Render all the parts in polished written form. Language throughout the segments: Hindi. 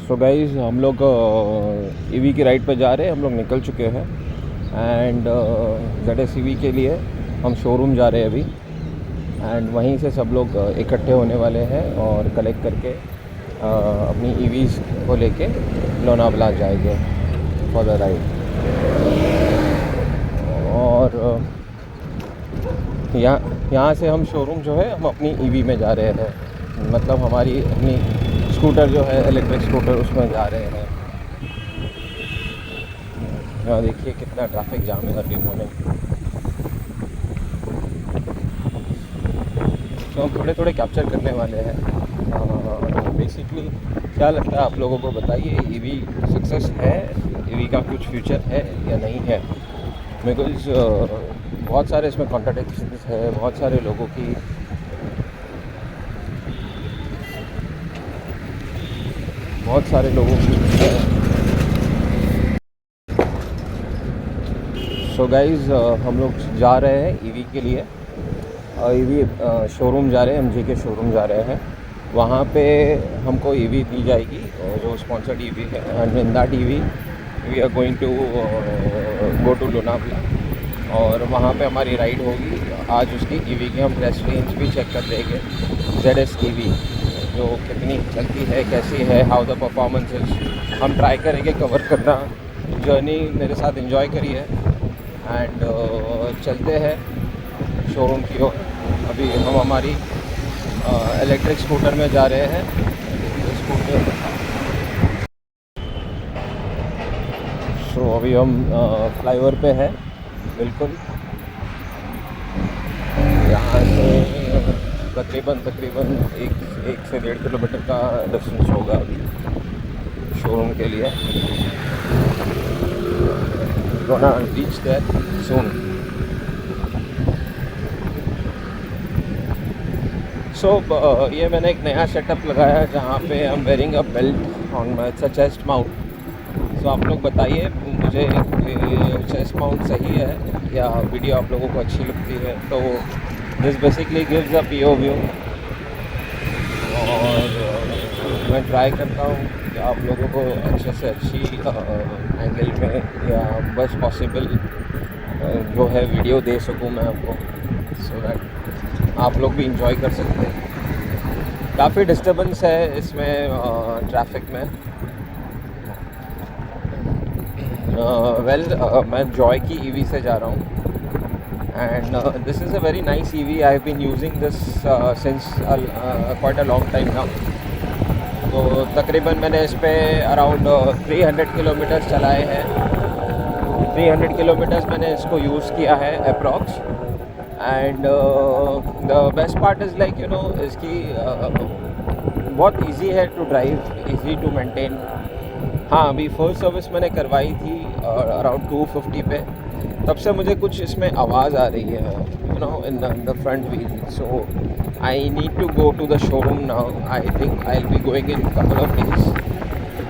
सो गाइस हम लोग ईवी की राइड पे जा रहे हैं। हम लोग निकल चुके हैं एंड ZS EV के लिए हम शोरूम जा रहे हैं अभी। एंड वहीं से सब लोग इकट्ठे होने वाले हैं और कलेक्ट करके अपनी EVs को लेके लोनावला जाएंगे फॉर द राइड। और यहाँ से हम शोरूम जो है हम अपनी EV में जा रहे हैं, मतलब हमारी अपनी स्कूटर जो है इलेक्ट्रिक स्कूटर उसमें जा रहे हैं। यहाँ देखिए कितना ट्रैफिक जाम है अर्ली मॉर्निंग। तो हम थोड़े थोड़े कैप्चर करने वाले हैं। बेसिकली क्या लगता है आप लोगों को, बताइए EV सक्सेस है, EV का कुछ फ्यूचर है या नहीं है? बिकॉज बहुत सारे इसमें कॉन्ट्राडिक्शंस है, बहुत सारे लोगों की सो गाइज़ हम लोग जा रहे हैं EV के लिए। EV शोरूम जा रहे हैं, MG के शोरूम जा रहे हैं। वहाँ पे हमको EV दी जाएगी जो स्पॉन्सर्ड EV है, and in that EV we are going to go to Lonavala और वहाँ पे हमारी राइड होगी। आज उसकी EV की हम टेस्ट रेंज भी चेक कर देंगे, ZS EV जो कितनी चलती है, कैसी है, हाउ द परफॉर्मेंस इज। हम ट्राई करेंगे कवर करना। जर्नी मेरे साथ एंजॉय करिए एंड चलते हैं शोरूम की ओर। अभी हम हमारी इलेक्ट्रिक स्कूटर में जा रहे हैं। स्कूटर अभी हम फ्लाईओवर पे हैं बिल्कुल। यहाँ से तकरीबन एक से 1.5 किलोमीटर का डिस्टेंस होगा अभी शोरूम के लिए। Gonna reach that soon. So ये मैंने एक नया सेटअप लगाया है जहाँ पे I am wearing a belt on my chest mount. So आप लोग बताइए मुझे चेस्ट माउंट सही है या वीडियो आप लोगों को अच्छी लगती है? तो this basically gives a POV और मैं ट्राई करता हूँ कि आप लोगों को अच्छे से अच्छी एंगल में या बस पॉसिबल जो है वीडियो दे सकूँ मैं आपको, सो दैट आप लोग भी इंजॉय कर सकते हैं। काफ़ी डिस्टर्बेंस है इसमें ट्रैफिक में। मैं जॉय की EV से जा रहा हूँ and this is a very nice EV। I have been using this since quite a long time now. तो तकरीबन मैंने इस पर अराउंड 300 किलोमीटर्स चलाए हैं। 300 किलोमीटर्स मैंने इसको यूज़ किया है approx. And the best part is like you know इसकी बहुत इजी है to drive, easy to maintain. हाँ, अभी फर्स्ट सर्विस मैंने करवाई थी अराउंड 250 पे। तब से मुझे कुछ इसमें आवाज़ आ रही है, you know, in the front wheel. So I need to go to the showroom now. I think I will be going in couple of days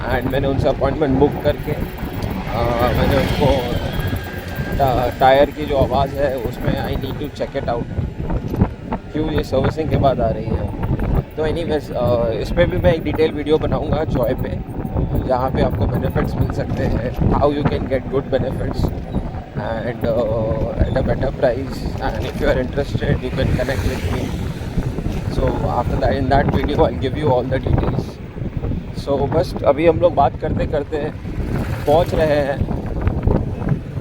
and मैंने उनसे अपॉइंटमेंट बुक करके मैंने उनको टायर की जो आवाज़ है उसमें I need to check it out, क्यों ये सर्विसिंग के बाद आ रही है। तो एनीवेज इस पर भी मैं एक डिटेल वीडियो बनाऊंगा जॉय पे, जहाँ पे आपको बेनिफिट्स मिल सकते हैं, how you can get good benefits and at a better price. And if you are interested you can connect with me. So after that in that video I give you all the details. So बस अभी हम लोग बात करते करते पहुँच रहे हैं,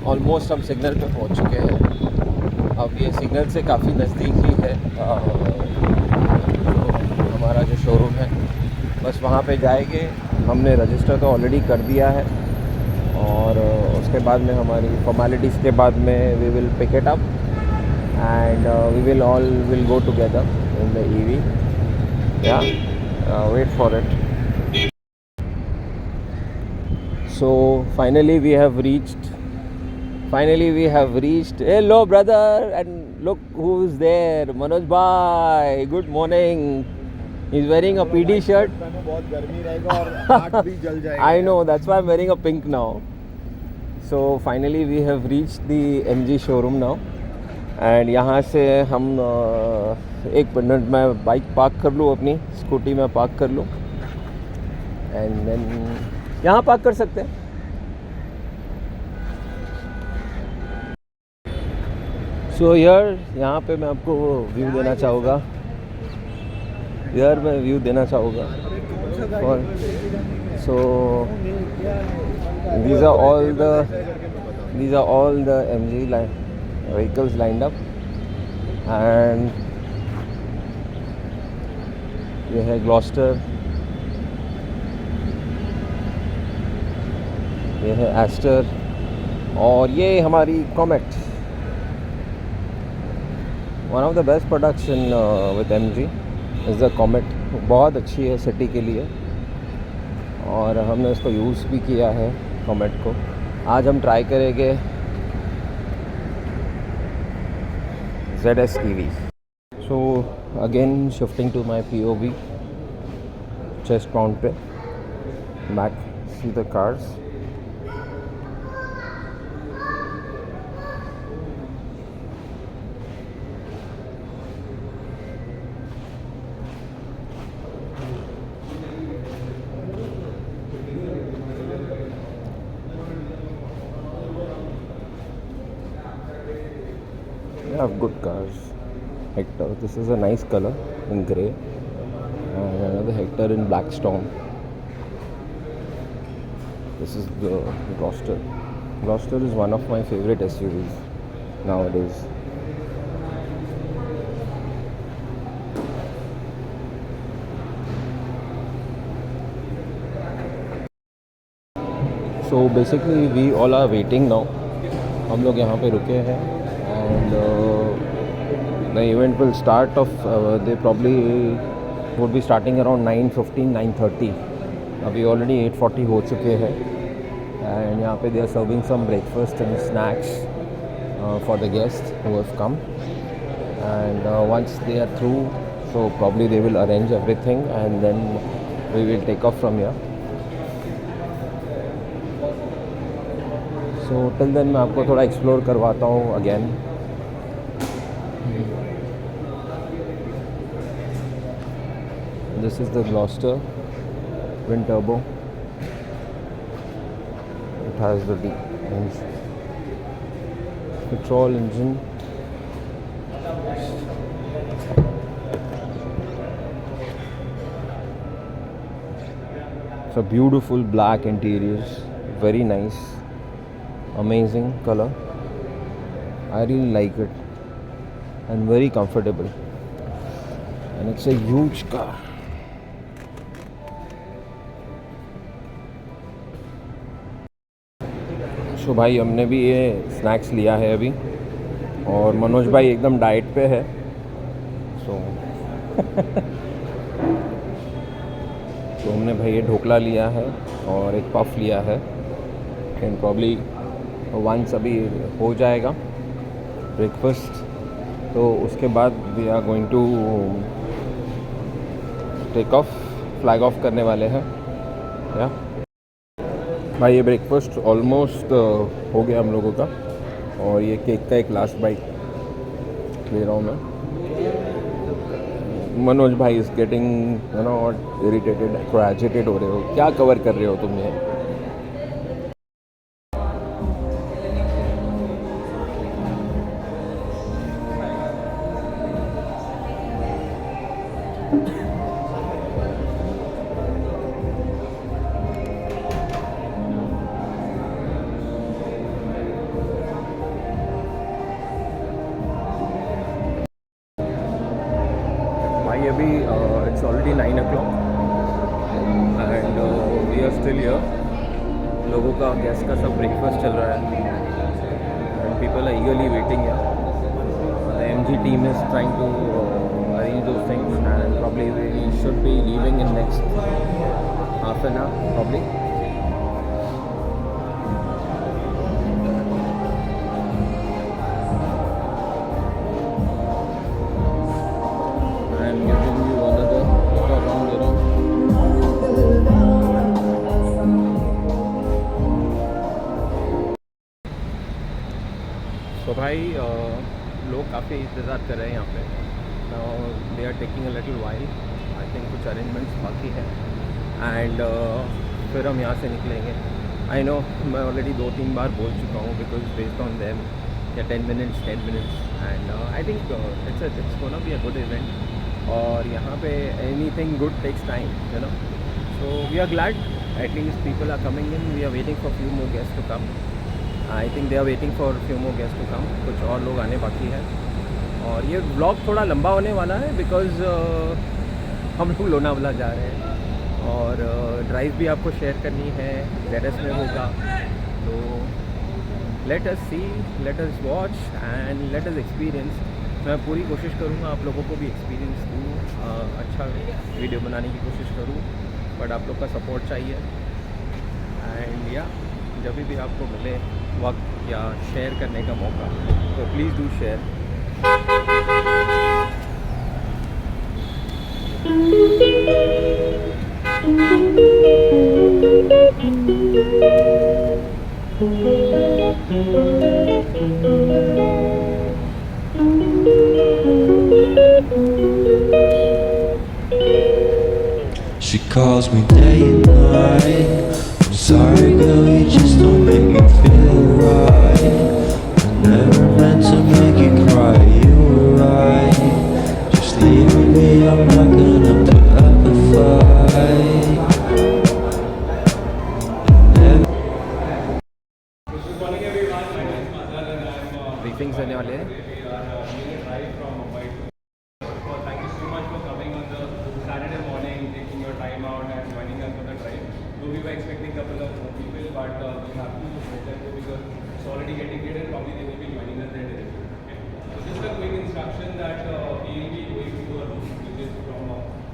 ऑलमोस्ट हम सिग्नल पे पहुँच चुके हैं। अब ये सिग्नल से काफ़ी नज़दीक ही है हमारा जो शोरूम है। बस वहाँ पे जाएंगे। हमने रजिस्टर तो ऑलरेडी कर दिया है और उसके बाद में हमारी फॉर्मेलिटीज़ के बाद में we will pick it up and we will all will go together in the EV। या wait for it. So finally we have reached Hello brother, and look who's there, Manoj bhai, good morning. He's wearing a PD shirt. बहुत गर्मी रहेगा और हाथ भी जल जाएगा। I know, that's why I'm wearing a pink now. So finally we have reached the MG showroom now and यहाँ से हम 1 मिनट में बाइक पार्क कर लूँ, अपनी स्कूटी में पार्क कर लूँ एंड देन यहाँ पार्क कर सकते हैं. सो यार यहाँ पे मैं आपको व्यू देना चाहूँगा. यार मैं व्यू देना चाहूँगा. सो these are all the MG vehicles lined up. And ये है ग्लॉस्टर, ये है एस्टर और ये हमारी comet. One of the best products in with MG is the comet. बहुत अच्छी है सिटी के लिए और हमने इसको यूज़ भी किया है कॉमेट को. आज हम ट्राई करेंगे ZS EV. So again shifting to my POV, chest mount पे back, see the cars. They have good cars. Hector, this is a nice color in grey, and another Hector in black stone. This is the Gloster. Gloster is one of my favorite SUVs nowadays. So basically we all are waiting now. हम लोग यहाँ पे रुके हैं and the event will start they probably would be starting around 9:15, 9:30. अभी already 8:40 हो चुके हैं and यहाँ पे they are serving some breakfast and snacks for the guests who have come. And once they are through, so probably they will arrange everything and then we will take off from here. So till then मैं आपको थोड़ा एक्सप्लोर करवाता हूँ again. This is the Gloster twin turbo. It has the petrol engine. It's a beautiful black interiors, very nice. Amazing color. I really like it and very comfortable, and it's a huge car. So भाई हमने भी ये स्नैक्स लिया है अभी और मनोज भाई एकदम डाइट पे है. So तो हमने भाई ये ढोकला लिया है और एक पफ लिया है. एंड प्रॉब्ली वंस अभी हो जाएगा ब्रेकफास्ट तो उसके बाद we are going to take off, flag off करने वाले हैं. या भाई ये ब्रेकफास्ट ऑलमोस्ट हो गया हम लोगों का और ये केक का एक लास्ट बाइट ले रहा हूँ मैं. मनोज भाई is getting you know irritated, थोड़ा एजिटेड हो रहे हो. क्या कवर कर रहे हो तुम ये? भाई अभी it's already 9 o'clock and we are still here. लोगों का गेस्ट का सब ब्रेकफास्ट चल रहा है and people are eagerly waiting here. The MG team is trying to arrange those things and probably we should be leaving in next half an hour probably. तो भाई लोग काफ़ी इंतज़ार कर रहे हैं यहाँ पे. They are taking a little while. I think कुछ अरेंजमेंट्स बाकी है एंड फिर हम यहाँ से निकलेंगे. आई नो मैं ऑलरेडी 2-3 बार बोल चुका हूँ बिकॉज बेस्ड ऑन देम या 10 minutes and I think it's gonna be a good event. और यहाँ पे anything good takes time, you know. So we are glad at least people are coming in. We are waiting for few more guests to come. I think they are waiting for few more guests to come. कुछ और लोग आने बाकी है. और ये व्लॉग थोड़ा लंबा होने वाला है बिकॉज़ हम लोग लोनावला जा रहे हैं और ड्राइव भी आपको शेयर करनी है. टेरेस में होगा. तो let us see, let us watch and let us experience. मैं पूरी कोशिश करूँगा आप लोगों को भी एक्सपीरियंस दूँ, अच्छा वीडियो बनाने की कोशिश करूँ, बट आप लोग का सपोर्ट चाहिए. एंड या जब भी आपको मिले वक्त या शेयर करने का मौका तो please do share. She calls me day and night. I'm sorry girl, you just don't make me feel right. I never meant to make you cry, you were right. Just leave me, I'm not gonna put up a fight. Briefings देने वाले हैं. Thank you so much for coming on the Saturday morning, taking your time out and joining us for the drive. Though we were expecting a couple of more people, but we have to let them go because it's already getting late and probably they will be joining us there directly. Okay? So just a quick instruction that we will be going to a route which is from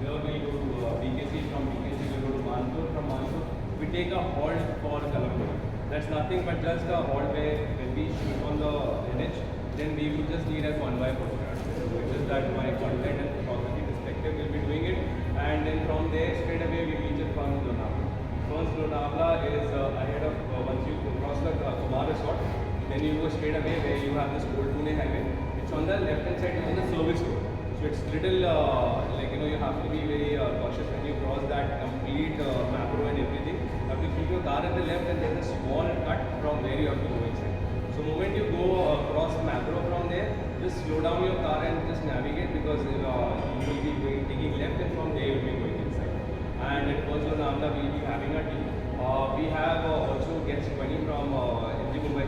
here we go to BKC, from BKC we go to Manpur, from Manpur we take a halt for Colombo. That's nothing but just a halt where when we shoot on the NH, then we will just need a convoy postcard. Which is that my content and photography perspective will be doing it, and then from there straight away we reach it from Lonavala. First Lonavala is ahead of once you cross the Kumar Resort, then you go straight away where you have this Old Pune highway. It's on the left hand side, on the service road. So it's little like you know you have to be very cautious when you cross that complete map road and everything. You have to keep your car at the left, and there's a small cut from where you have to go inside. So moment you go across Macro from there, just slow down your car and just navigate because you will be taking left and from there you will be going inside. And at First Lonavala we will be having a team. We have also guests joining from MG Mumbai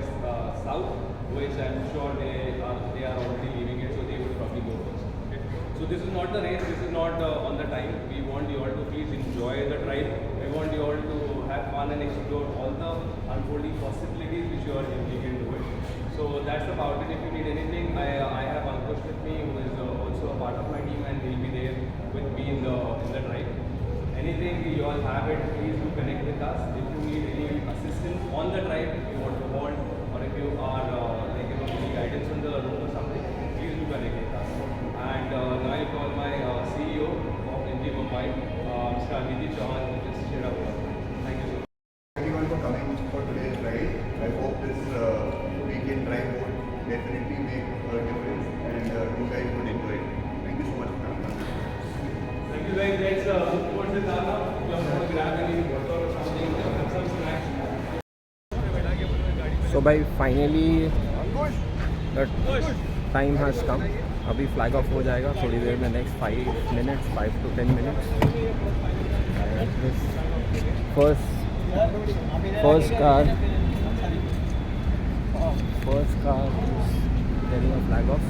South, which I'm sure they are already leaving it, so they will probably go first. Okay? So this is not the race, this is not on the time. We want you all to please enjoy the drive. We want you all to have fun and explore all the unfolding possibilities which you are can do it. So that's about it. If you need anything, I have Ankush with me, who is also a part of my team, and he'll be there with me in the drive. Anything you all have it, please do connect with us. If you need any assistance on the drive, if you want to hold, or if you are any guidance on the road or something, please do connect with us. And now I call my CEO of MG Mumbai, Mr. Aditi Chauhan, to just share up. Thank you so much. Everyone for coming for today's drive. I hope this weekend drive would definitely make a difference and you guys would enjoy it. Thank you so much for coming. Thank you guys. Let's move towards the car now. If you want to grab any water or something, have some snacks. So by finally the time has come. अभी फ्लैग ऑफ हो जाएगा थोड़ी देर में, next 5 minutes, 5 to 10 minutes. First car is getting a flag off.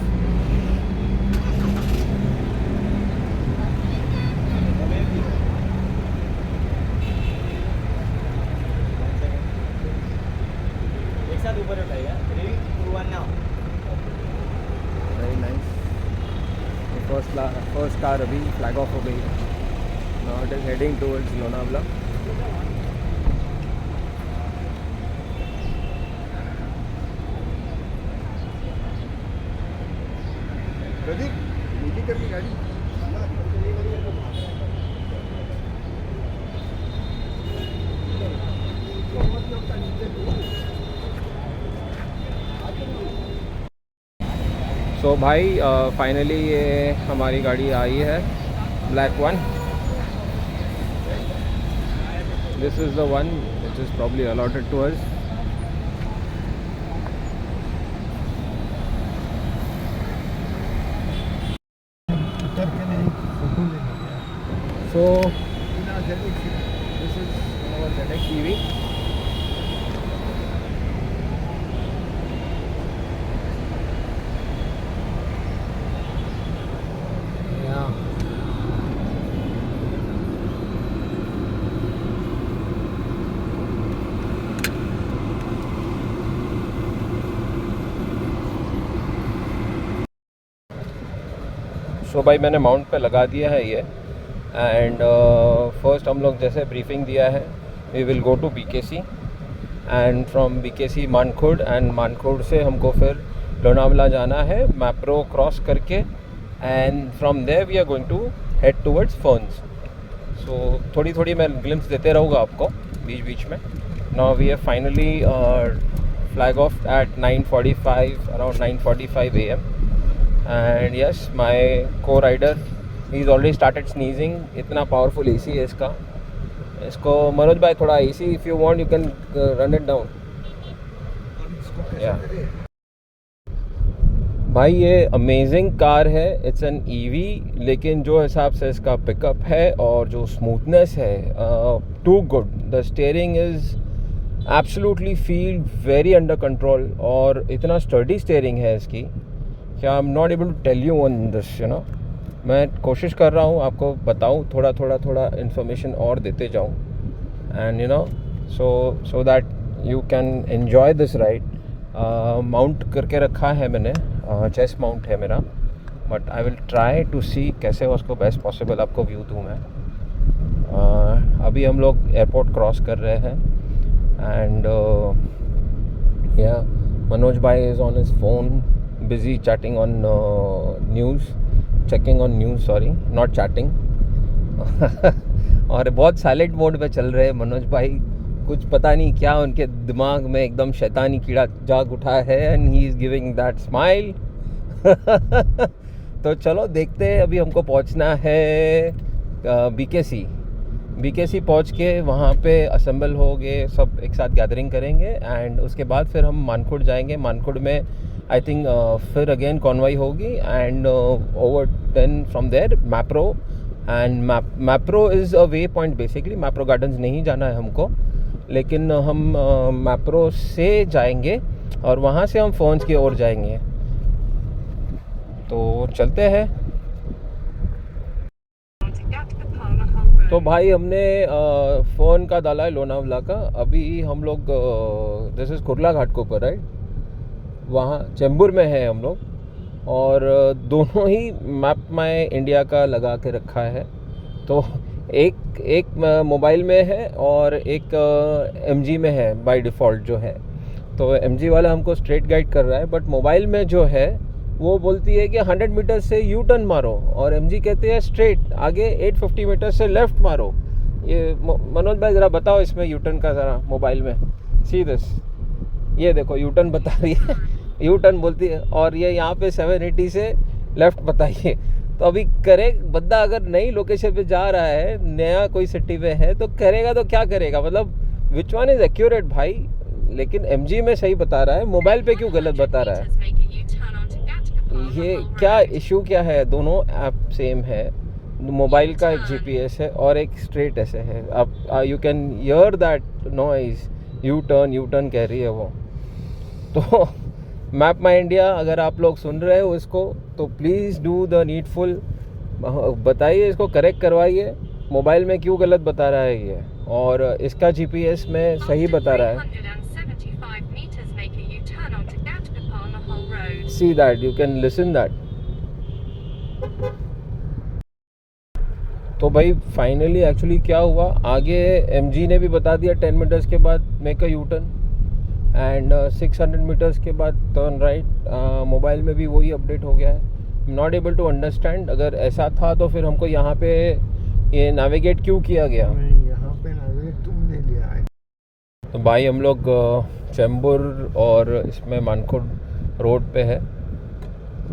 एक साथ ऊपर उठाएगा. 3, 2, 1 now. Very nice. First car अभी फ्लैग ऑफ हो गई है. Now it is heading towards Lonavala. Pradeep, नीचे करनी गाड़ी. सो भाई फाइनली ये हमारी गाड़ी आई है, black one. This is the one which is probably allotted to us. So this is our ZX EV. Yeah. सो भाई मैंने माउंट पे लगा दिया है ये एंड फर्स्ट हम लोग जैसे ब्रीफिंग दिया है we will go to BKC and from BKC Mankhurd and Mankhurd से हमको फिर लोनावला जाना है मैप्रो क्रॉस करके and from there we are going to head towards Ferns. So थोड़ी थोड़ी मैं ग्लिम्स देते रहूँगा आपको बीच बीच में. Now we have finally flag off at 9:45 around 9:45 AM. And yes, my co-rider, he's already started sneezing. इतना powerful AC है इसका. इसको मनोज भाई थोड़ा AC if you want you can run it down. Yeah. भाई ये अमेजिंग कार है. इट्स एन EV लेकिन जो हिसाब से इसका पिकअप है और जो स्मूथनेस है too good. The steering is absolutely feel very under control और इतना स्टर्डी स्टीयरिंग है इसकी क्या I am not able to tell you on this you know. मैं कोशिश कर रहा हूँ आपको बताऊँ थोड़ा इन्फॉर्मेशन और देते जाऊँ and you know so that you can enjoy this ride. Mount करके रखा है मैंने चेस्ट माउंट है मेरा but I will try to see कैसे उसको बेस्ट पॉसिबल आपको व्यू दूँ मैं. अभी हम लोग एयरपोर्ट क्रॉस कर रहे हैं एंड या मनोज भाई is on his phone busy chatting on checking on news, sorry not chatting. और बहुत साइलेंट मोड पे चल रहे हैं मनोज भाई. कुछ पता नहीं क्या उनके दिमाग में एकदम शैतानी कीड़ा जाग उठा है and he is giving that smile. तो चलो देखते हैं. अभी हमको पहुंचना है BKC पहुंच के वहाँ पे असेंबल हो गए सब एक साथ गैदरिंग करेंगे एंड उसके बाद फिर हम मानखुर्द जाएंगे. मानखुर्द में आई थिंक फिर अगेन कॉन्वॉय होगी and over then from there Mapro and Mapro is a way point basically. Mapro gardens नहीं जाना है हमको लेकिन हम मैप्रो से जाएंगे और वहाँ से हम फर्न्स की ओर जाएंगे. तो चलते हैं. तो भाई हमने फ़ोन का डाला है लोनावला का. अभी हम लोग दिस इज़ कुर्ला घाट के ऊपर राइट. वहाँ चेंबूर में है हम लोग और दोनों ही मैप माई इंडिया का लगा के रखा है. तो एक मोबाइल में है और एक MG में है बाय डिफ़ॉल्ट जो है. तो MG वाला हमको स्ट्रेट गाइड कर रहा है बट मोबाइल में जो है वो बोलती है कि 100 मीटर से यू टर्न मारो और MG कहते हैं स्ट्रेट आगे 850 मीटर से लेफ़्ट मारो. ये मनोज भाई ज़रा बताओ इसमें यू टर्न का ज़रा मोबाइल में. सी दिस ये देखो यू टर्न बता रही है. यू टर्न बोलती है और ये यहाँ पे 780 से लेफ़्ट बताइए. तो अभी करे बंदा अगर नई लोकेशन पे जा रहा है नया कोई सिटी में है तो करेगा तो क्या करेगा मतलब विच वन इज़ एक्यूरेट भाई. लेकिन MG में सही बता रहा है मोबाइल पे क्यों गलत बता रहा है. ये क्या इशू क्या है. दोनों ऐप सेम है. मोबाइल का एक GPS है और एक स्ट्रेट ऐसे है. आप you can hear that noise U turn कह रही है वो. तो मैप माई इंडिया अगर आप लोग सुन रहे हो इसको तो प्लीज़ डू द नीडफुल. बताइए इसको करेक्ट करवाइए. मोबाइल में क्यों गलत बता रहा है ये और इसका GPS में सही बता रहा है. See that you can listen that. तो भाई फाइनली एक्चुअली क्या हुआ आगे MG ने भी बता दिया 10 मीटर्स के बाद make a U turn and 600 metres के बाद टर्न राइट. मोबाइल में भी वही अपडेट हो गया है. Not able to understand. अगर ऐसा था तो फिर हमको यहाँ पे ये नेविगेट क्यों किया गया. यहाँ पे नेविगेट तुमने लिया है. तो भाई हम लोग चेंबूर और इसमें मानखुर्द रोड पे है.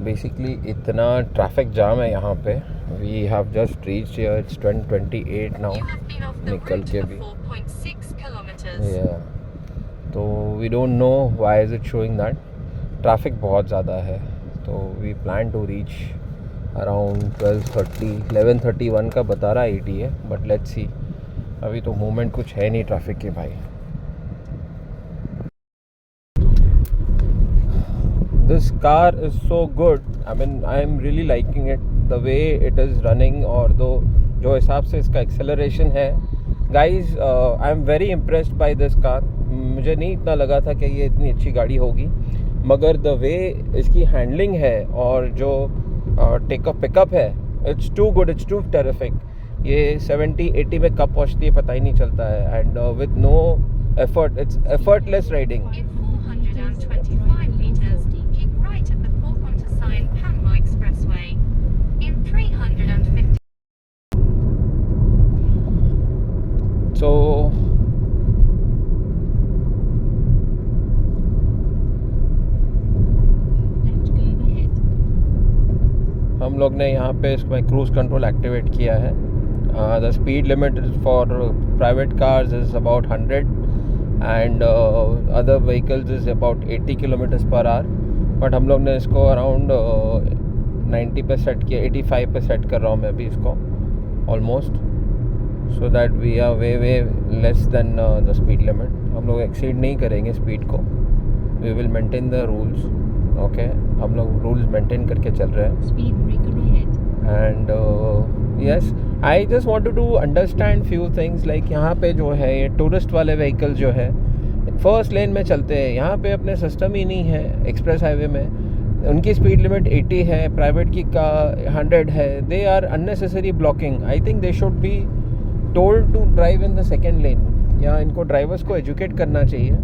बेसिकली इतना ट्रैफिक जाम है यहाँ पे we have just reach here, it's 10:28 now. You have been off the निकल route के for भी 4.6 kilometers. तो we don't know why is it showing that. Traffic बहुत ज़्यादा है, तो we plan to reach around 12:30. 11:31 का बता रहा है ETA, बट लेट्स सी. अभी तो मूवमेंट कुछ है नहीं ट्रैफिक के भाई. This car is so good. I mean, I am really liking it. The way it is running, और जो हिसाब से इसका acceleration है, guys, I am very impressed by this car. मुझे नहीं इतना लगा था कि ये इतनी अच्छी गाड़ी होगी, मगर the way इसकी handling है और जो पिकअप है, it's too good, it's too terrific. ये 70-80 में कब पहुँचती है पता ही नहीं चलता है, and with no effort, it's effortless riding. In 425 meters, keep right at the Four Pontosan Panama Expressway. In 350. So Left curve ahead. हम लोग ने यहाँ पे इसमें क्रूज़ कंट्रोल एक्टिवेट किया है. The speed limit for private cars is about 100 and other vehicles is about 80 kilometres per hour. But हम लोग ने इसको अराउंड 90 पे सेट किया, 85 पे सेट कर रहा हूँ मैं अभी इसको almost, so that we are way less than the speed limit. हम लोग एक्सीड नहीं करेंगे स्पीड को. We will maintain the rules. Okay, हम लोग रूल्स मेंटेन करके चल रहे हैं. Speed breaker ahead. And yes, I just wanted to understand few things. Like यहाँ पे जो है ये टूरिस्ट वाले व्हीकल जो है फर्स्ट लेन में चलते हैं. यहाँ पे अपने सिस्टम ही नहीं है. एक्सप्रेस हाईवे में उनकी स्पीड लिमिट 80 है, प्राइवेट की का 100 है. They are unnecessary blocking. I think they should be told to drive in the second lane, या इनको ड्राइवर्स को एजुकेट करना चाहिए.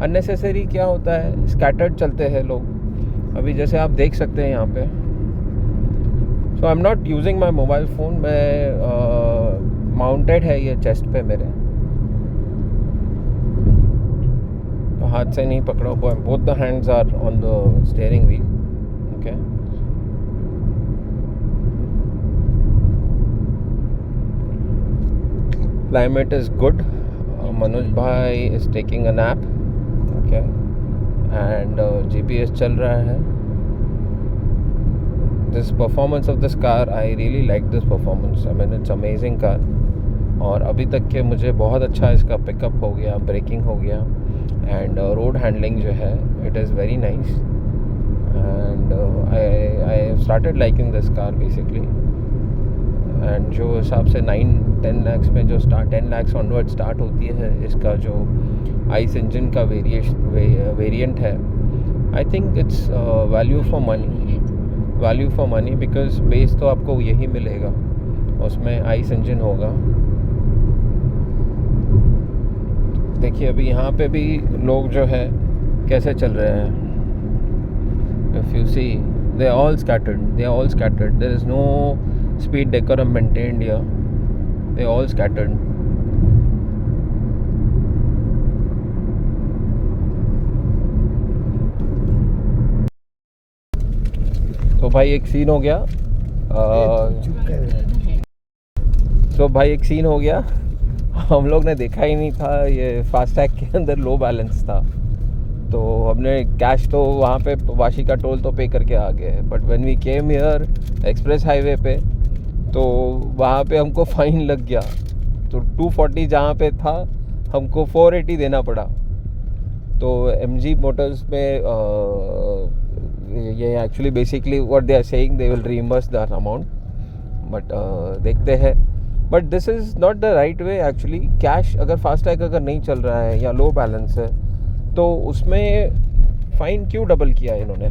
अननेसेसरी क्या होता है, स्कैटर्ड चलते हैं लोग. अभी जैसे आप देख सकते हैं यहाँ पे. So I am not using my mobile phone. मैं माउंटेड है ये चेस्ट पे मेरे, तो हाथ से नहीं पकड़ा. Both the hands are on the steering wheel. Okay, climate is good. Manoj bhai is taking a nap. Okay, and GPS चल रहा है. This performance of this car, I really like this performance. I mean, it's amazing car. और अभी तक के मुझे बहुत अच्छा इसका पिकअप हो गया, ब्रेकिंग हो गया, एंड रोड हैंडलिंग जो है it is very nice. And I started liking this car basically. And जो हिसाब से 9-10 lakhs में जो 10 lakhs ऑनवर्ड स्टार्ट होती है इसका जो आइस इंजन का वेरिएंट है, I think it's value for money because base तो आपको यही मिलेगा, उसमें आइस इंजन होगा. देखिए अभी यहाँ पे भी लोग जो है कैसे चल रहे हैं. If you see, they are all scattered. There is no speed decorum maintained here. They are all scattered. तो भाई एक सीन हो गया. हम लोग ने देखा ही नहीं था ये फास्टैग के अंदर लो बैलेंस था, तो हमने कैश तो वहाँ पे वाशी का टोल तो पे करके आ गए. But when we came here express highway पे, तो वहाँ पे हमको फ़ाइन लग गया. तो 240 जहाँ पे था हमको 480 देना पड़ा. तो MG मोटर्स में ये actually basically what they are saying, they will reimburse that amount. But देखते हैं. But this is not the right way actually. Cash अगर फास्टैग अगर नहीं चल रहा है या लो बैलेंस है तो उसमें फ़ाइन क्यों डबल किया है इन्होंने.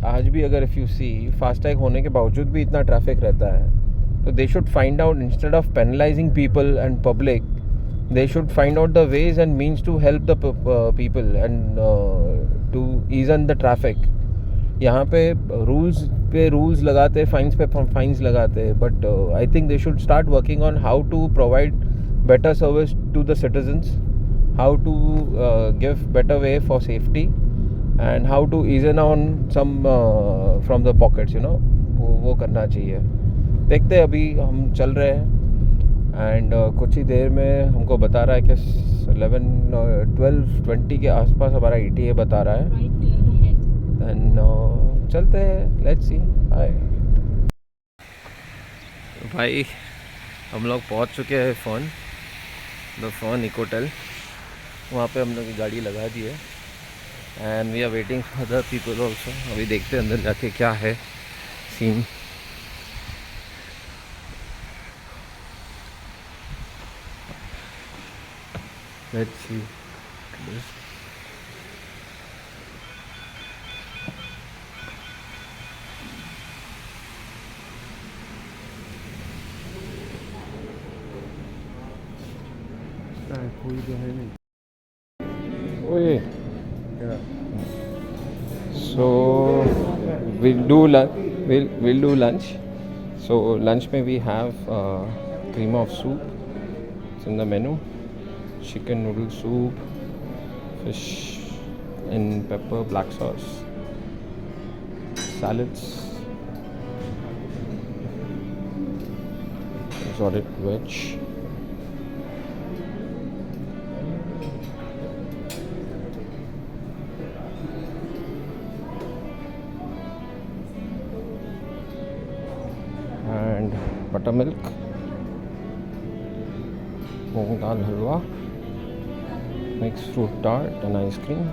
आज भी अगर इफ़ यू सी फास्टैग होने के बावजूद भी इतना ट्रैफिक रहता है, तो they should find out, instead of penalising people and public, they should find out the ways and means to help the people and to ease on the traffic. यहाँ पे रूल्स लगाते, फाइन्स पे फाइन्स लगाते, but I think they should start working on how to provide better service to the citizens, how to give better way for safety, and how to ease on some from the pockets, you know, वो करना चाहिए। देखते हैं, अभी हम चल रहे हैं एंड कुछ ही देर में हमको बता रहा है कि 12:20 के आसपास हमारा ETA बता रहा है। एंड चलते हैं, लेट्स सी। बाय भाई, हम लोग पहुंच चुके हैं द फन इकोटेल। वहाँ पे हम लोग की गाड़ी लगा दी है and we are waiting for the people also. अभी देखते हैं अंदर जाके क्या है सीन। Let's see. कोई तो है नहीं। ओए, so we'll do lunch. So lunch में we have cream of soup. It's in the menu. Chicken noodle soup, fish in pepper, black sauce, salads, exotic veg. And buttermilk, moong dal halwa, mixed fruit tart and ice cream.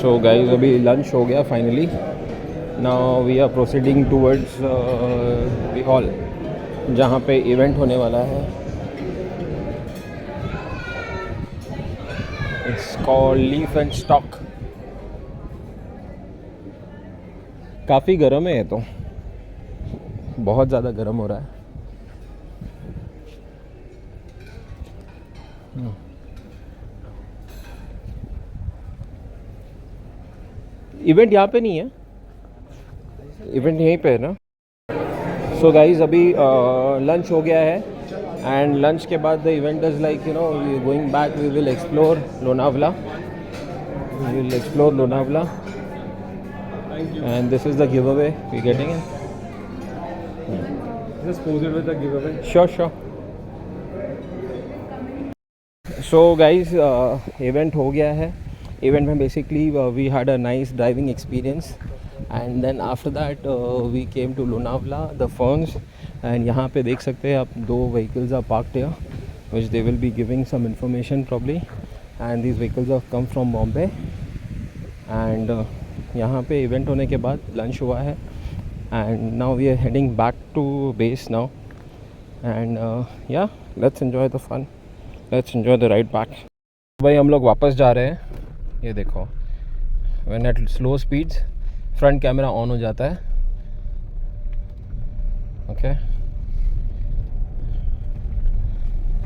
So guys, अभी lunch हो गया finally. Now we are proceeding towards the hall जहाँ पे event होने वाला है। It's called Leaf and Stock. काफ़ी गर्म है ये तो, बहुत ज़्यादा गर्म हो रहा है। इवेंट यहाँ पे नहीं है, इवेंट यहीं पे है ना। सो गाइज, अभी लंच हो गया है एंड लंच के बाद the event is like we going back, we will explore Lonavala, and this is the giveaway we're getting in. Just pose it with the giveaway. Sure. So guys, event हो गया है। Event में basically we had a nice driving experience and then after that we came to Lonavala, the Ferns, and यहाँ पे देख सकते हैं आप 2 vehicles are parked here which they will be giving some information probably, and these vehicles have come from Bombay and यहाँ पे इवेंट होने के बाद लंच हुआ है and now we are heading back to base now and yeah let's enjoy the fun, let's enjoy the ride back. भाई हम लोग वापस जा रहे हैं। ये देखो, when at slow speeds front camera on हो जाता है। Okay,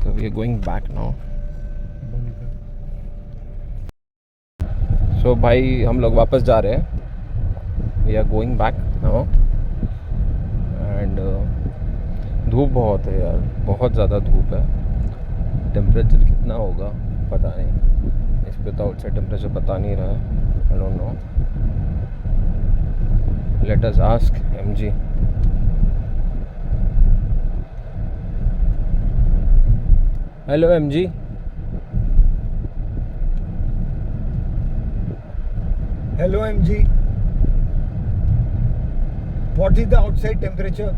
so we are going back now. So भाई हम लोग वापस जा रहे हैं, we are going back now and धूप बहुत है यार, बहुत ज़्यादा धूप है। टेम्परेचर कितना होगा पता नहीं, इस पे तो आउटसाइड टेम्परेचर पता नहीं रहा है, आई don't no. Let us ask MG। Hello MG, hello MG, what is the outside temperature?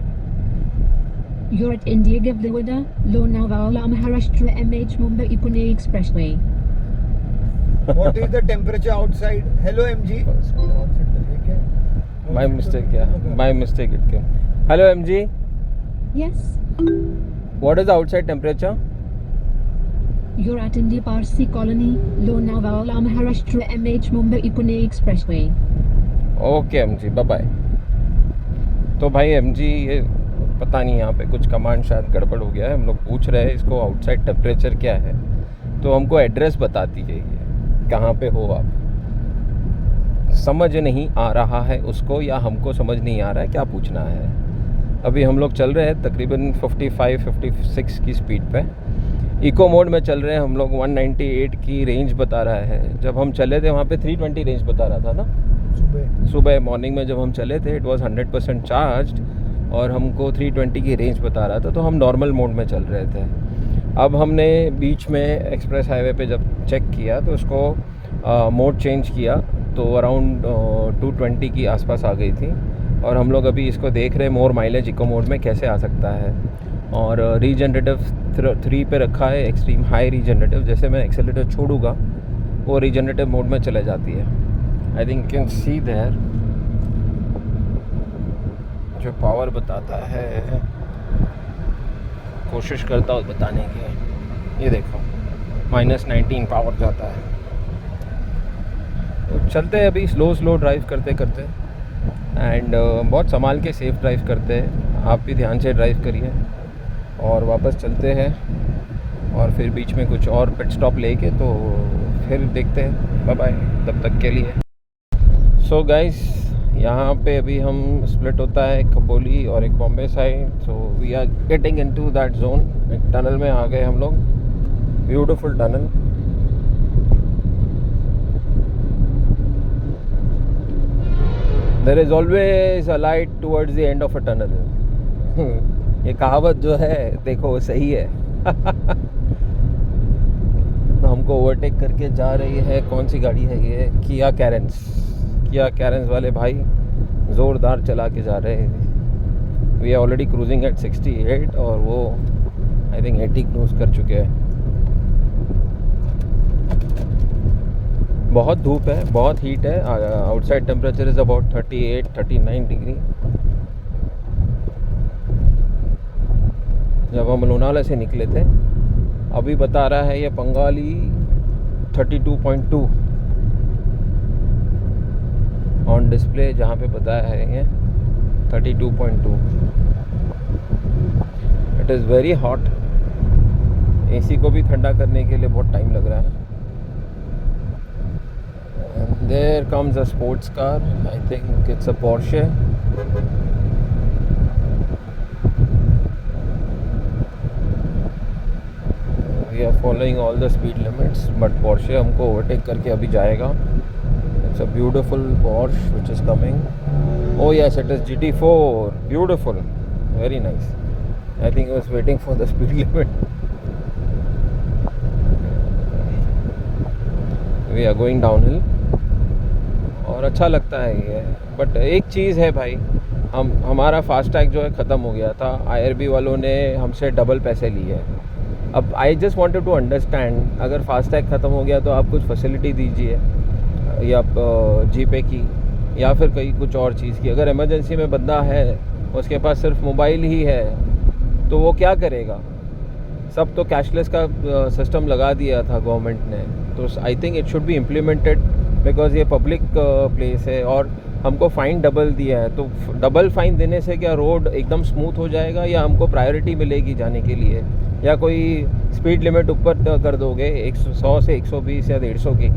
You're at India Gavlawada, Lonavala, Maharashtra MH Mumbai Pune Expressway. What is the temperature outside? Hello MG. my mistake, yeah, my mistake it came. Hello MG, Yes, what is the outside temperature? you're at India Parsi Colony, Lonavala, Maharashtra MH Mumbai Pune Expressway. Okay MG, bye bye. तो भाई MG, ये पता नहीं यहाँ पे कुछ कमांड शायद गड़बड़ हो गया है। हम लोग पूछ रहे हैं इसको आउटसाइड टेम्परेचर क्या है, तो हमको एड्रेस बताती है ये, कहाँ पे हो आप। समझ नहीं आ रहा है उसको, या हमको समझ नहीं आ रहा है क्या पूछना है। अभी हम लोग चल रहे हैं तकरीबन 55-56 की स्पीड पे। इको मोड में चल रहे हैं हम लोग। 198 की रेंज बता रहा है। जब हम चले थे वहाँ पे 320 रेंज बता रहा था ना, सुबह मॉर्निंग में जब हम चले थे। इट वाज 100% चार्ज्ड और हमको 320 की रेंज बता रहा था, तो हम नॉर्मल मोड में चल रहे थे। अब हमने बीच में एक्सप्रेस हाईवे पे जब चेक किया तो उसको मोड चेंज किया, तो अराउंड 220 की आसपास आ गई थी। और हम लोग अभी इसको देख रहे हैं मोर माइलेज इको मोड में कैसे आ सकता है। और रीजनरेटिव 3 पे रखा है, एक्सट्रीम हाई रीजनरेटिव। जैसे मैं एक्सेलेरेटर छोड़ूंगा वो रीजनरेटिव मोड में चले जाती है। I think can see there जो पावर बताता है, कोशिश करता हूँ बताने की। ये देखो -19 पावर जाता है। तो चलते हैं अभी स्लो ड्राइव करते करते एंड बहुत संभाल के सेफ ड्राइव करते हैं। आप भी ध्यान से ड्राइव करिए और वापस चलते हैं और फिर बीच में कुछ और पिट स्टॉप लेके तो फिर देखते हैं। बाय बाय तब तक के लिए। सो गाइस, यहाँ पे अभी हम स्प्लिट होता है एक खपोली और एक Bombay side. So we are getting into that zone. एक टनल में आ गए हम लोग, beautiful tunnel. There is always a light towards the end of a tunnel. ये कहावत जो है देखो सही है। हमको ओवरटेक करके जा रही है, कौन सी गाड़ी है ये? किया कैरेंस वाले भाई ज़ोरदार चला के जा रहे हैं। We are already cruising at 68 और वो आई थिंक 80 क्रूज कर चुके हैं। बहुत धूप है, बहुत हीट है। Outside temperature is about 38-39 degree. जब हम लोनावला से निकले थे, अभी बता रहा है ये पंगाली 32.2 ऑन डिस्प्ले, जहाँ पे बताया है ये 32.2। It is very hot. AC को भी ठंडा करने के लिए बहुत टाइम लग रहा है। And there comes a sports car, I think it's a Porsche. We are following all the speed limits, but Porsche हमको ओवरटेक करके अभी जाएगा। It's a beautiful Porsche which is coming. Oh yes, it is GT4, beautiful, very nice. I think I was waiting for the speed limit. We are going downhill और अच्छा लगता है ये। बट एक चीज़ है भाई, हमारा फास्टैग जो है ख़त्म हो गया था। IRB वालों ने हमसे डबल पैसे लिए हैं। अब I just wanted to understand, अगर फास्टैग ख़त्म हो गया तो आप कुछ फैसिलिटी दीजिए, या जीपे की या फिर कहीं कुछ और चीज़ की। अगर इमरजेंसी में बंदा है, उसके पास सिर्फ मोबाइल ही है, तो वो क्या करेगा? सब तो कैशलेस का सिस्टम लगा दिया था गवर्नमेंट ने। तो I think it should be implemented, because ये पब्लिक प्लेस है और हमको फ़ाइन डबल दिया है। तो डबल फ़ाइन देने से क्या रोड एकदम स्मूथ हो जाएगा, या हमको प्रायोरिटी मिलेगी जाने के लिए, या कोई स्पीड लिमिट ऊपर कर दोगे 100 से 120 या 150 की?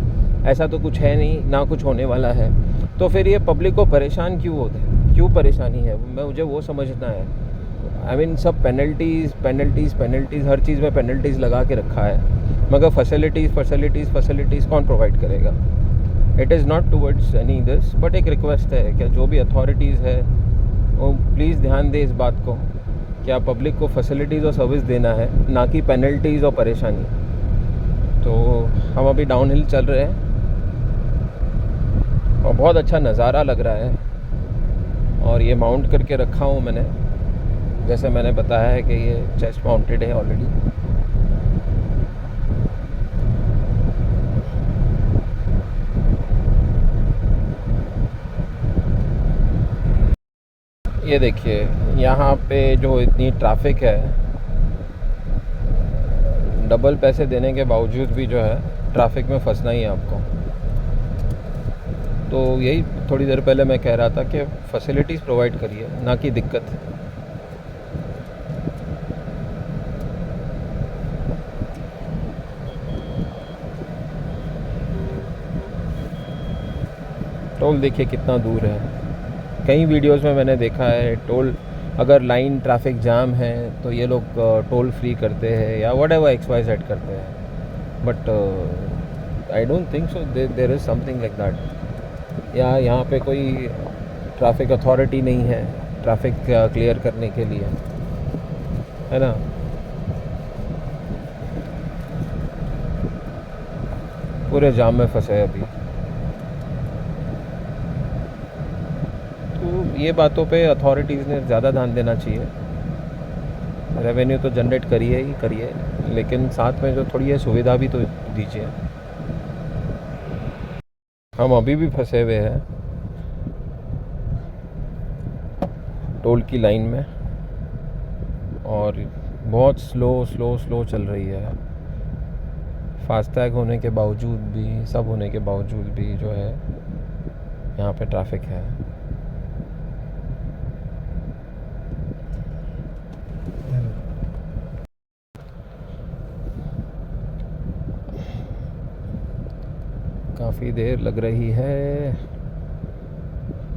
ऐसा तो कुछ है नहीं, ना कुछ होने वाला है। तो फिर ये पब्लिक को परेशान क्यों होता है? क्यों परेशानी है? मुझे वो समझना है। आई मीन सब पेनल्टीज़, हर चीज़ में पेनल्टीज़ लगा के रखा है, मगर फैसिलिटीज़ कौन प्रोवाइड करेगा? It is not towards any this, but एक रिक्वेस्ट है कि जो भी अथॉरिटीज़ है वो प्लीज़ ध्यान दे इस बात को, क्या पब्लिक को फैसिलिटीज़ और सर्विस देना है, ना कि पेनल्टीज़ और परेशानी। तो हम अभी डाउनहिल चल रहे हैं और बहुत अच्छा नज़ारा लग रहा है। और ये माउंट करके रखा हूँ मैंने, जैसे मैंने बताया है कि ये चेस्ट माउंटेड है ऑलरेडी। ये देखिए यहाँ पे जो इतनी ट्रैफिक है, डबल पैसे देने के बावजूद भी जो है ट्रैफिक में फंसना ही है आपको। तो यही थोड़ी देर पहले मैं कह रहा था कि फैसिलिटीज़ प्रोवाइड करिए, ना कि दिक्कत। टोल देखिए कितना दूर है। कई वीडियोस में मैंने देखा है टोल अगर लाइन ट्रैफिक जाम है तो ये लोग टोल फ्री करते हैं या व्हाटएवर XYZ करते हैं, but I don't think so there is something like that. या यहाँ पे कोई ट्रैफिक अथॉरिटी नहीं है ट्रैफिक क्लियर करने के लिए, है ना। पूरे जाम में फंसे अभी। तो ये बातों पे अथॉरिटीज़ ने ज़्यादा ध्यान देना चाहिए। रेवेन्यू तो जनरेट करिए ही करिए, लेकिन साथ में जो थोड़ी है सुविधा भी तो दीजिए। हम अभी भी फंसे हुए हैं टोल की लाइन में और बहुत स्लो चल रही है। फास्टैग होने के बावजूद भी, सब होने के बावजूद भी जो है यहाँ पे ट्रैफिक है। काफ़ी देर लग रही है,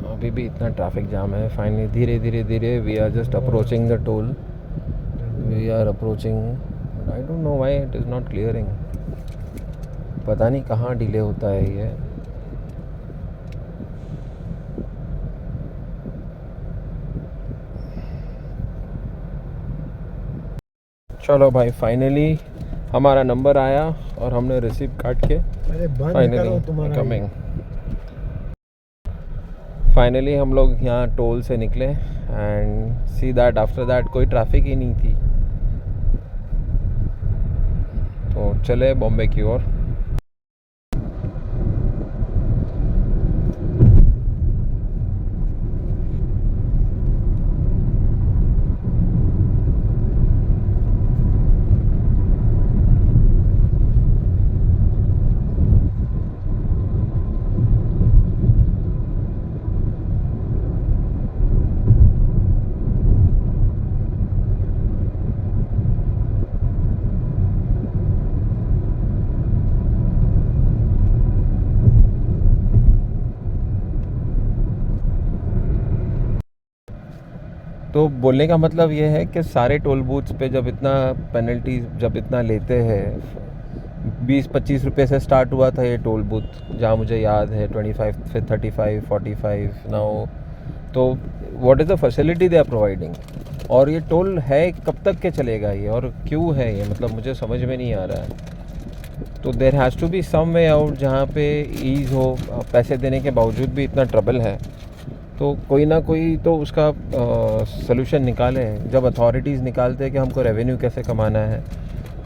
अभी भी इतना ट्रैफिक जाम है। फाइनली धीरे we are just approaching the toll, we are approaching. I don't know why it is not clearing, पता नहीं कहाँ डिले होता है ये। चलो भाई, फाइनली हमारा नंबर आया और हमने रिसीव काट के फाइनली हम लोग यहाँ टोल से निकले and see that after that कोई ट्रैफिक ही नहीं थी। तो चले बॉम्बे की ओर। तो बोलने का मतलब ये है कि सारे टोल बूथ्स पे जब इतना लेते हैं, 20-25 रुपये से स्टार्ट हुआ था ये टोल बूथ, जहाँ मुझे याद है 25 फिर 35 45 नाउ। तो what is the facility they are providing, और ये टोल है कब तक के चलेगा ये, और क्यों है ये, मतलब मुझे समझ में नहीं आ रहा है। तो there has to be some way out जहाँ पे ईज़ हो। पैसे देने के बावजूद भी इतना ट्रबल है, तो कोई ना कोई तो उसका सलूशन निकाले। जब अथॉरिटीज़ निकालते हैं कि हमको रेवेन्यू कैसे कमाना है,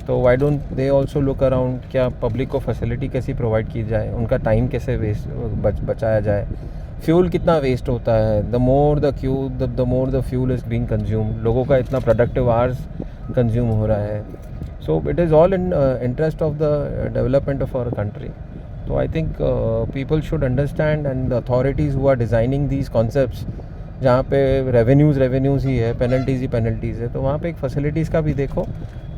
तो why don't they also look around, क्या पब्लिक को फैसिलिटी कैसी प्रोवाइड की जाए, उनका टाइम कैसे बचाया जाए। फ्यूल कितना वेस्ट होता है, the more the fuel is being consume, लोगों का इतना प्रोडक्टिव आवर्स कंज्यूम हो रहा है। So it is all in interest of the development of our country. So I think people should understand, and the authorities who are designing these concepts, जहाँ पे रेवेन्यूज़ ही है, पेनल्टीज़ है, तो वहाँ पे एक फैसिलिटीज़ का भी देखो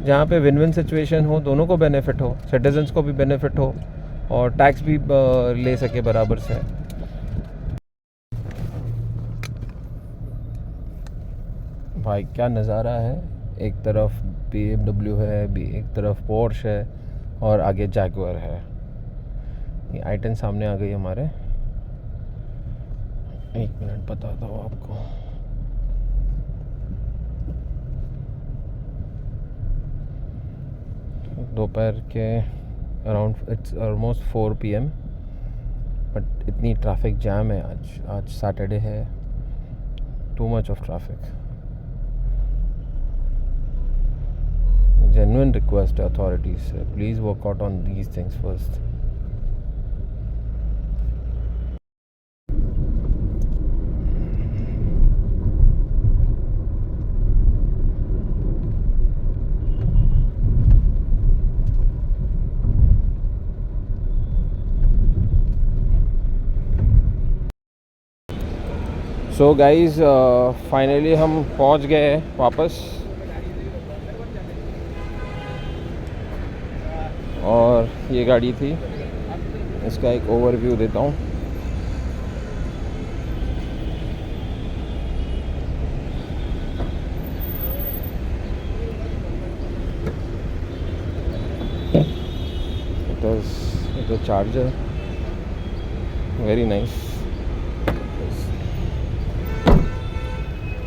जहाँ पे विन विन सिचुएशन हो, दोनों को बेनिफिट हो, सिटीजन्स को भी बेनिफिट हो और टैक्स भी ले सके बराबर से। भाई क्या नज़ारा है, एक तरफ BMW है, एक तरफ पोर्श है और आगे जैगुआर है। ये i10 सामने आ गई हमारे। एक मिनट बताता हूँ आपको। दोपहर के around its almost 4 PM, but इतनी ट्रैफिक जैम है आज सैटरडे है, too much of traffic. Genuine request है अथॉरिटीज से, please work out on these things first. So guys, finally हम पहुंच गए वापस, और ये गाड़ी थी, इसका एक ओवरव्यू देता हूँ। is the charger. Very nice.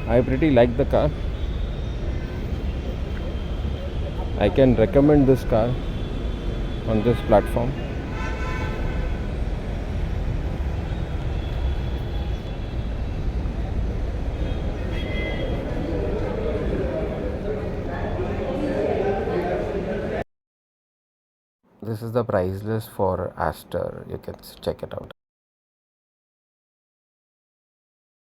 I pretty like the car. I can recommend this car on this platform. This is the price list for Aster. You can check it out.